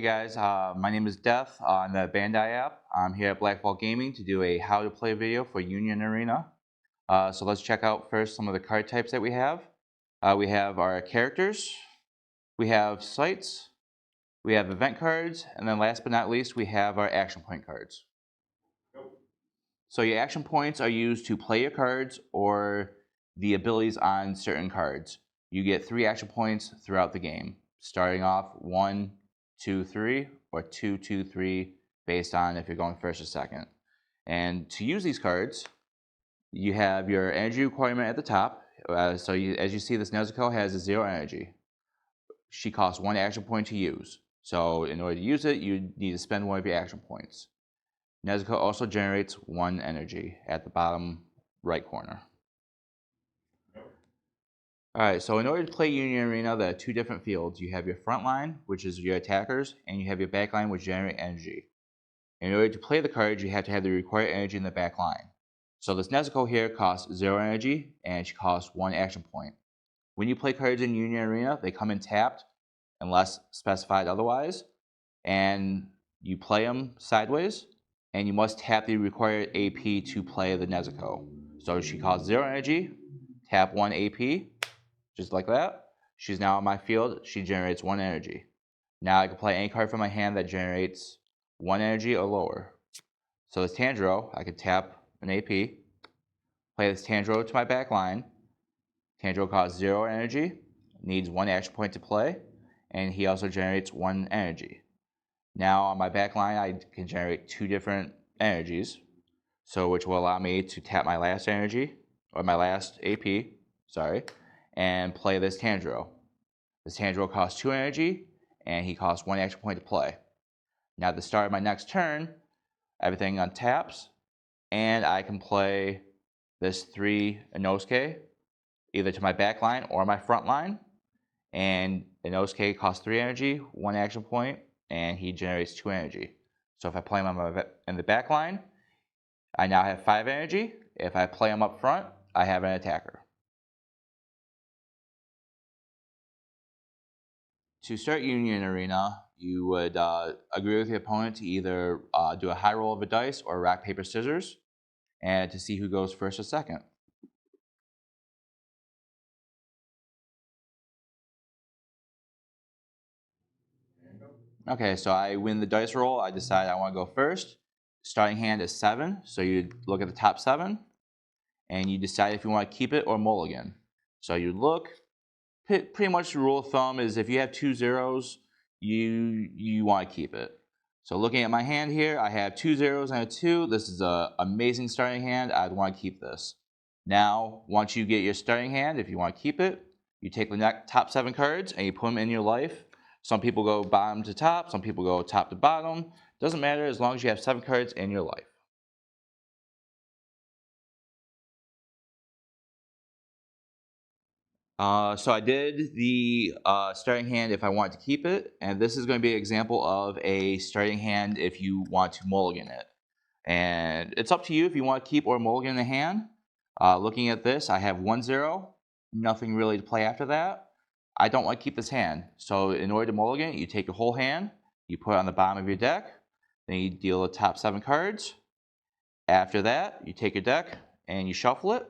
guys, my name is Death on the Bandai app. I'm here at Blackball Gaming to do a how to play video for Union Arena. So let's check out first some of the card types that we have. We have our characters, we have sites, we have event cards, and then last but not least we have our action point cards. So your action points are used to play your cards or the abilities on certain cards. You get 3 action points throughout the game, starting off 1, 2, 3, or 2, 2, 3, based on if you're going first or second. And to use these cards, you have your energy requirement at the top. As you see, this Nezuko has a 0 energy. She costs 1 action point to use. So in order to use it, you need to spend 1 of your action points. Nezuko also generates 1 energy at the bottom right corner. Alright, so in order to play Union Arena, there are 2 different fields. You have your front line, which is your attackers, and you have your back line, which generate energy. In order to play the cards, you have to have the required energy in the back line. So this Nezuko here costs 0 energy, and she costs 1 action point. When you play cards in Union Arena, they come in tapped, unless specified otherwise, and you play them sideways, and you must tap the required AP to play the Nezuko. So she costs 0 energy, tap 1 AP, just like that. She's now on my field, she generates 1 energy. Now I can play any card from my hand that generates 1 energy or lower. So this Tanjiro, I can tap an AP, play this Tanjiro to my back line. Tanjiro costs 0 energy, needs 1 action point to play, and he also generates 1 energy. Now on my back line, I can generate 2 different energies, so which will allow me to tap my last energy, or my last AP, sorry, and play this Tanjiro. This Tanjiro costs 2 energy, and he costs 1 action point to play. Now at the start of my next turn, everything untaps, and I can play this 3 Inosuke, either to my back line or my front line, and Inosuke costs 3 energy, 1 action point, and he generates 2 energy. So if I play him in the back line, I now have 5 energy. If I play him up front, I have an attacker. To start Union Arena, you would agree with your opponent to either do a high roll of a dice or rock, paper, scissors, and to see who goes first or second. Okay, so I win the dice roll. I decide I want to go first. Starting hand is 7, so you look at the top 7, and you decide if you want to keep it or mulligan. So you look, pretty much the rule of thumb is if you have 2 zeros, you want to keep it. So looking at my hand here, I have 2 zeros and a 2. This is an amazing starting hand. I'd want to keep this. Now, once you get your starting hand, if you want to keep it, you take the top 7 cards and you put them in your life. Some people go bottom to top, some people go top to bottom. Doesn't matter as long as you have 7 cards in your life. So I did the starting hand if I want to keep it, and this is going to be an example of a starting hand if you want to mulligan it. And it's up to you if you want to keep or mulligan the hand. Looking at this, I have 1 0, nothing really to play after that. I don't want to keep this hand, so in order to mulligan it, you take your whole hand, you put it on the bottom of your deck, then you deal the top 7 cards. After that, you take your deck and you shuffle it,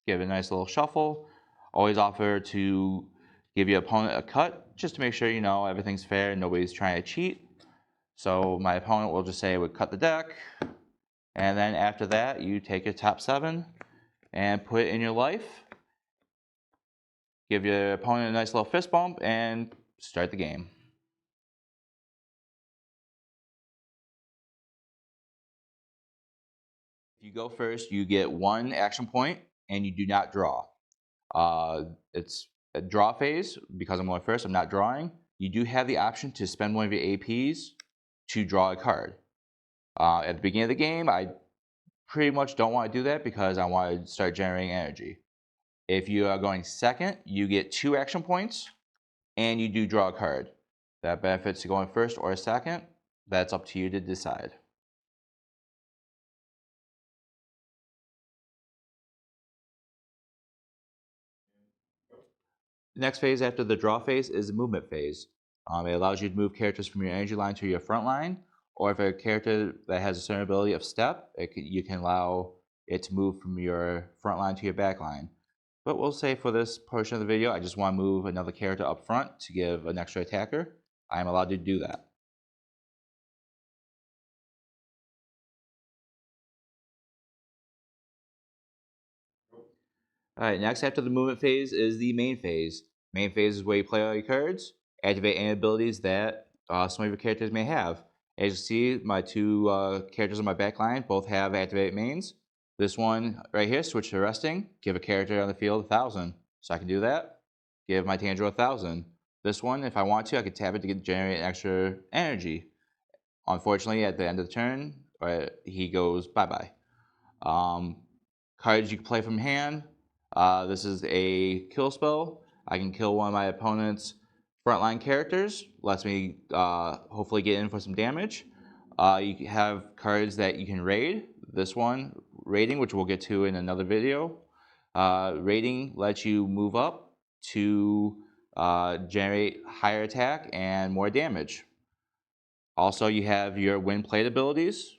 give it a nice little shuffle. Always offer to give your opponent a cut, just to make sure you know everything's fair and nobody's trying to cheat. So my opponent will just say I would cut the deck, and then after that, you take your top 7 and put it in your life. Give your opponent a nice little fist bump and start the game. If you go first, you get 1 action point and you do not draw. It's a draw phase. Because I'm going first, I'm not drawing. You do have the option to spend 1 of your APs to draw a card. At the beginning of the game, I pretty much don't want to do that because I want to start generating energy. If you are going second, you get 2 action points, and you do draw a card. That benefits to going first or second. That's up to you to decide. The next phase after the draw phase is the movement phase. It allows you to move characters from your energy line to your front line, or if a character that has a certain ability of step, you can allow it to move from your front line to your back line. But we'll say for this portion of the video, I just want to move another character up front to give an extra attacker. I am allowed to do that. Alright, next after the movement phase is the main phase. Main phase is where you play all your cards, activate any abilities that some of your characters may have. As you see, my two characters on my back line both have activate mains. This one right here, switch to resting, give a character on the field 1,000. So I can do that, give my Tanjiro 1,000. This one, if I want to, I could tap it to generate extra energy. Unfortunately, at the end of the turn, he goes bye-bye. Cards you can play from hand. This is a kill spell. I can kill one of my opponent's frontline characters. Lets me hopefully get in for some damage. You have cards that you can raid. This one, raiding, which we'll get to in another video. Raiding lets you move up to generate higher attack and more damage. Also, you have your when played abilities.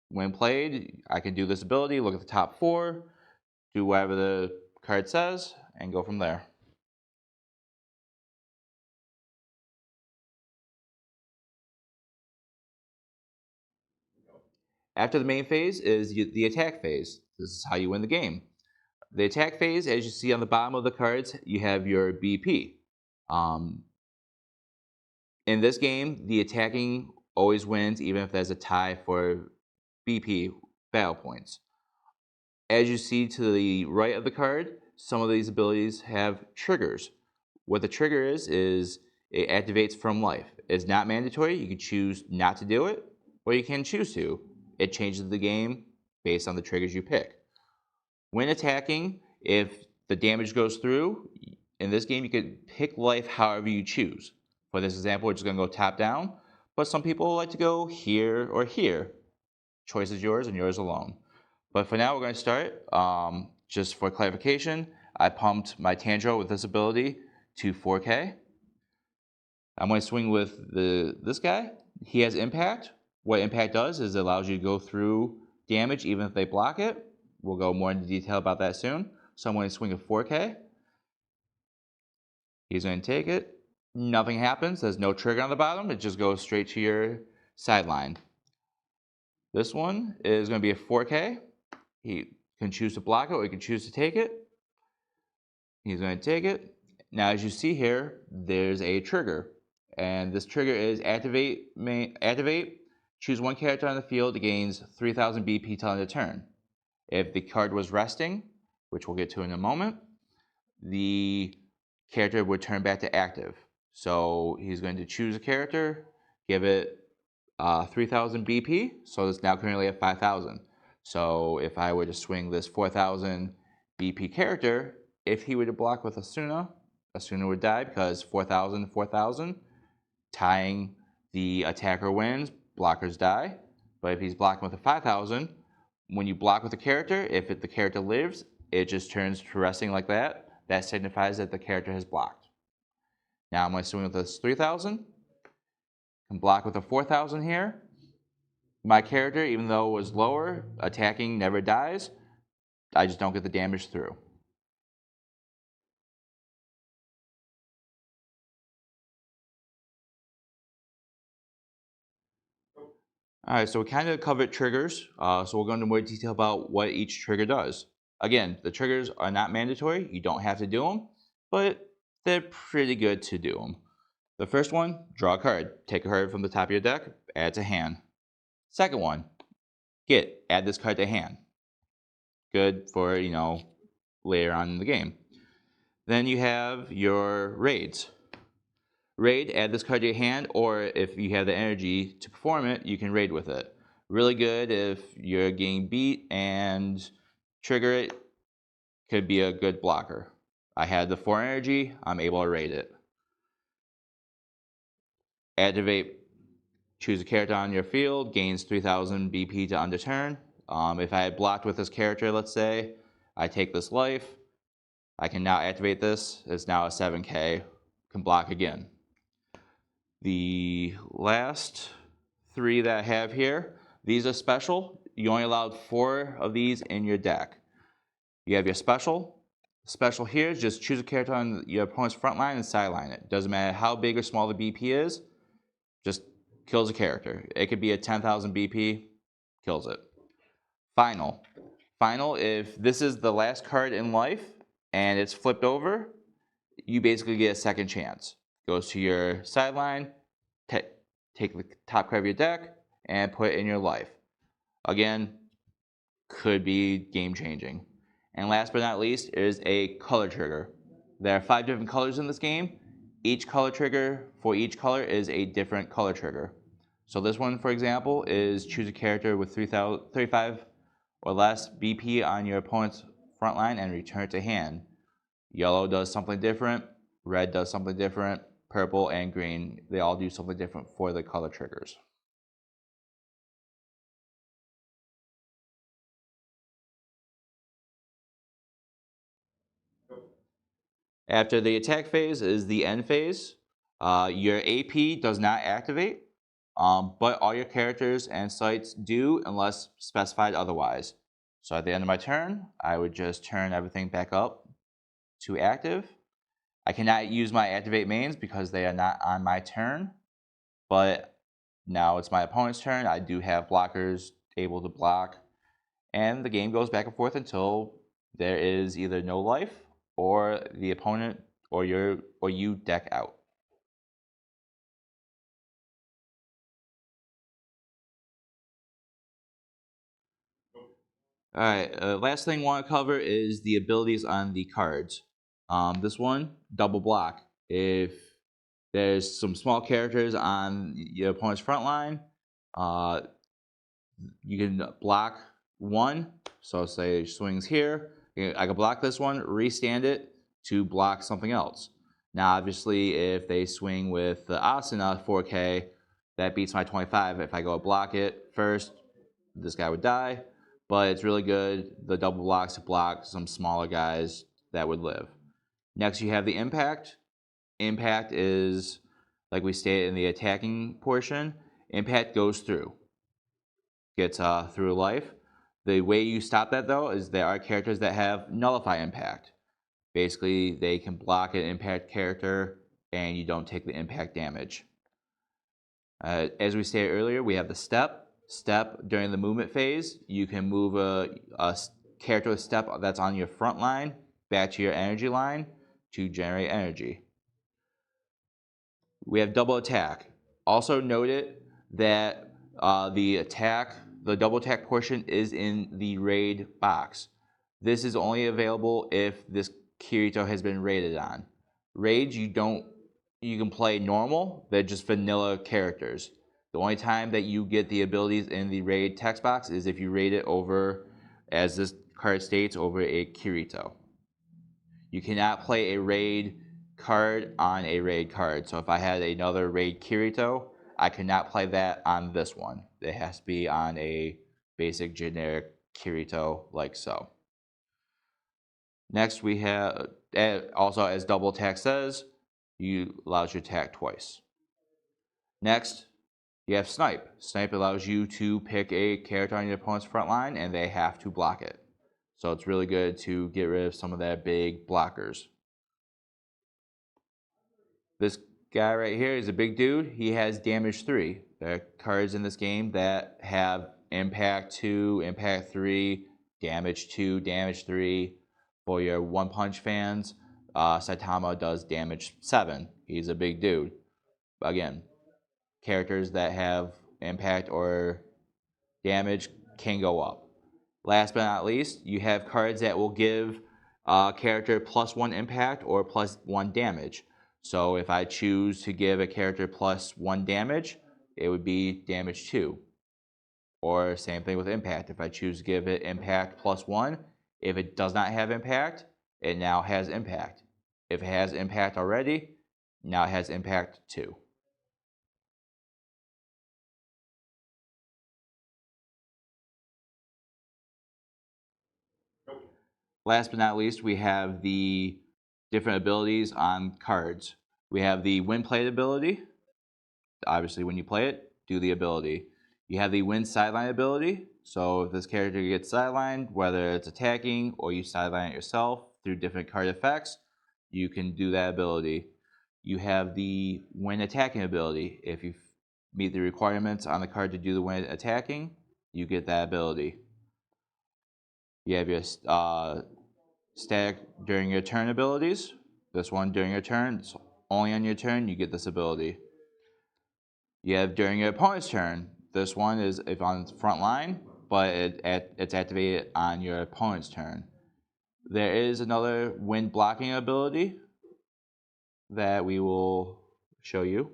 When played, I can do this ability, look at the top 4, do whatever the card says, and go from there. After the main phase is the attack phase. This is how you win the game. The attack phase, as you see on the bottom of the cards, you have your BP. In this game, the attacking always wins, even if there's a tie for BP, battle points. As you see to the right of the card, some of these abilities have triggers. What the trigger is it activates from life. It's not mandatory. You can choose not to do it, or you can choose to. It changes the game based on the triggers you pick. When attacking, if the damage goes through, in this game you could pick life however you choose. For this example, we're just going to go top down, but some people like to go here or here. Choice is yours and yours alone. But for now, we're going to start. Just for clarification, I pumped my Tanjiro with this ability to 4K. I'm going to swing with this guy. He has impact. What impact does is it allows you to go through damage even if they block it. We'll go more into detail about that soon. So I'm going to swing a 4K. He's going to take it. Nothing happens. There's no trigger on the bottom. It just goes straight to your sideline. This one is going to be a 4K. He can choose to block it or he can choose to take it. He's going to take it. Now, as you see here, there's a trigger. And this trigger is activate. Choose one character on the field. It gains 3,000 BP till end of turn. If the card was resting, which we'll get to in a moment, the character would turn back to active. So he's going to choose a character, give it 3,000 BP. So it's now currently at 5,000. So if I were to swing this 4,000 BP character, if he were to block with Asuna, Asuna would die because 4,000 to 4,000, tying the attacker wins, blockers die. But if he's blocking with a 5,000, when you block with a character, if the character lives, it just turns to resting like that. That signifies that the character has blocked. Now I'm going to swing with this 3,000, can block with a 4,000 here. My character, even though it was lower, attacking never dies. I just don't get the damage through. All right, so we kind of covered triggers. So we'll go into more detail about what each trigger does. Again, the triggers are not mandatory. You don't have to do them, but they're pretty good to do them. The first one, draw a card. Take a card from the top of your deck, add to hand. Second one, add this card to hand. Good for, later on in the game. Then you have your raids. Raid, add this card to your hand, or if you have the energy to perform it, you can raid with it. Really good if you're getting beat and trigger it, could be a good blocker. I had the 4 energy, I'm able to raid it. Activate, choose a character on your field, gains 3,000 BP to end the turn. If I had blocked with this character, let's say, I take this life, I can now activate this. It's now a 7K, can block again. The last three that I have here, these are special. You only allowed 4 of these in your deck. You have your special. Special here is just choose a character on your opponent's front line and sideline it. Doesn't matter how big or small the BP is, just kills a character. It could be a 10,000 BP, kills it. Final. Final, if this is the last card in life and it's flipped over, you basically get a second chance. Goes to your sideline, take the top card of your deck, and put it in your life. Again, could be game changing. And last but not least is a color trigger. There are 5 different colors in this game. Each color trigger for each color is a different color trigger. So this one, for example, is choose a character with 35 or less BP on your opponent's front line and return it to hand. Yellow does something different, red does something different, purple and green, they all do something different for the color triggers. After the attack phase is the end phase. Your AP does not activate, but all your characters and sites do unless specified otherwise. So at the end of my turn, I would just turn everything back up to active. I cannot use my activate mains because they are not on my turn, but now it's my opponent's turn. I do have blockers able to block, and the game goes back and forth until there is either no life or the opponent or you deck out. All right, last thing I want to cover is the abilities on the cards. This one, double block. If there's some small characters on your opponent's front line, uh, you can block one. So say swings here, I can block this one, restand it to block something else. Now obviously if they swing with the Asuna 4K, that beats my 25. If I go block it first, this guy would die. But it's really good, the double blocks to block some smaller guys that would live. Next you have the impact. Impact is, like we stated in the attacking portion, impact goes through. Gets through life. The way you stop that though is there are characters that have nullify impact. Basically they can block an impact character and you don't take the impact damage. As we stated earlier, we have the step. Step during the movement phase, you can move a character with step that's on your front line back to your energy line to generate energy. We have double attack. Also note it that the double attack portion is in the raid box. This is only available if this Kirito has been raided on. Raids you can play normal, they're just vanilla characters. The only time that you get the abilities in the raid text box is if you raid it over, as this card states, over a Kirito. You cannot play a raid card on a raid card. So if I had another raid Kirito, I could not play that on this one. It has to be on a basic generic Kirito like so. Next we have, also as double attack says, you allows you to attack twice. Next, you have snipe. Snipe allows you to pick a character on your opponent's front line and they have to block it. So it's really good to get rid of some of that big blockers. This guy right here is a big dude. He has damage 3. There are cards in this game that have impact 2, impact 3, damage 2, damage 3. For your One Punch fans, Saitama does damage 7. He's a big dude. Again, characters that have impact or damage can go up. Last but not least, you have cards that will give a character +1 impact or +1 damage. So if I choose to give a character +1 damage, it would be damage 2. Or same thing with impact. If I choose to give it impact +1, if it does not have impact, it now has impact. If it has impact already, now it has impact 2. Last but not least, we have the different abilities on cards. We have the Wind Plate ability. obviously when you play it, do the ability. You have the win sideline ability. So if this character gets sidelined, whether it's attacking or you sideline it yourself through different card effects, you can do that ability. You have the win attacking ability. If you meet the requirements on the card to do the win attacking, you get that ability. You have your static during your turn abilities. This one during your turn, it's only on your turn you get this ability. You have during your opponent's turn. This one is if on the front line, but it's activated on your opponent's turn. There is another wind blocking ability that we will show you.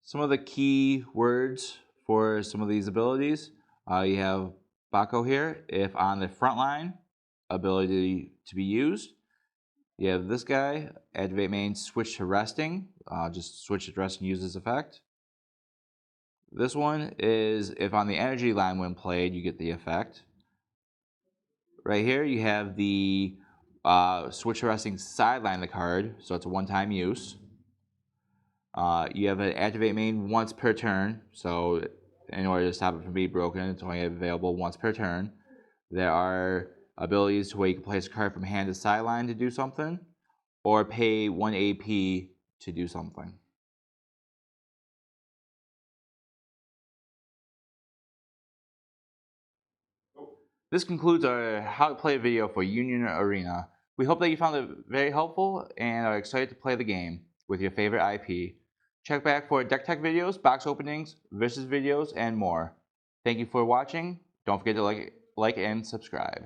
Some of the key words for some of these abilities, you have Bako here. If on the front line, ability to be used. You have this guy, activate main, switch to resting. Just switch to resting, use this effect. This one is if on the energy line when played, you get the effect. Right here, you have the switch to resting sideline the card, so it's a one-time use. You have an activate main once per turn, so in order to stop it from being broken, it's only available once per turn. There are abilities where you can place a card from hand to sideline to do something, or pay 1 AP to do something. This concludes our how to play video for Union Arena. We hope that you found it very helpful and are excited to play the game with your favorite IP. Check back for deck tech videos, box openings, versus videos, and more. Thank you for watching. Don't forget to like and subscribe.